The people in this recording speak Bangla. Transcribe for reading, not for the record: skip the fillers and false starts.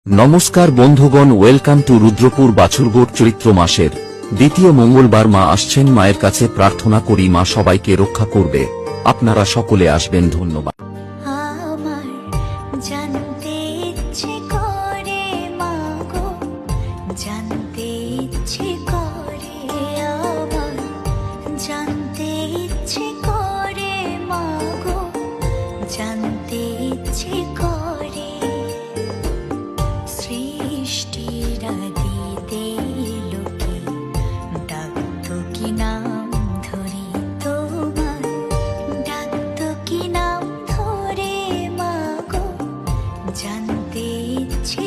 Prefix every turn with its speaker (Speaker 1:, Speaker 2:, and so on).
Speaker 1: নমস্কার বন্ধুগণ, ওয়েলকাম টু রুদ্রপুর বাছুরগোট চৈত্র মাসের দ্বিতীয় মঙ্গলবার মা আসছেন। মায়ের কাছে প্রার্থনা করি মা সবাইকে রক্ষা করবে। আপনারা সকলে আসবেন, ধন্যবাদ।
Speaker 2: আমার জানতে ইচ্ছে করে মাগো, জানতে ইচ্ছে করে, আমার জানতে ইচ্ছে করে মাগো, জানতে ইচ্ছে করে। সৃষ্টির আদিতে লোকে ডাকতো কি নাম ধরে, তোমার ডাকতো কি নাম ধরে মাগো, জানতে ইচ্ছে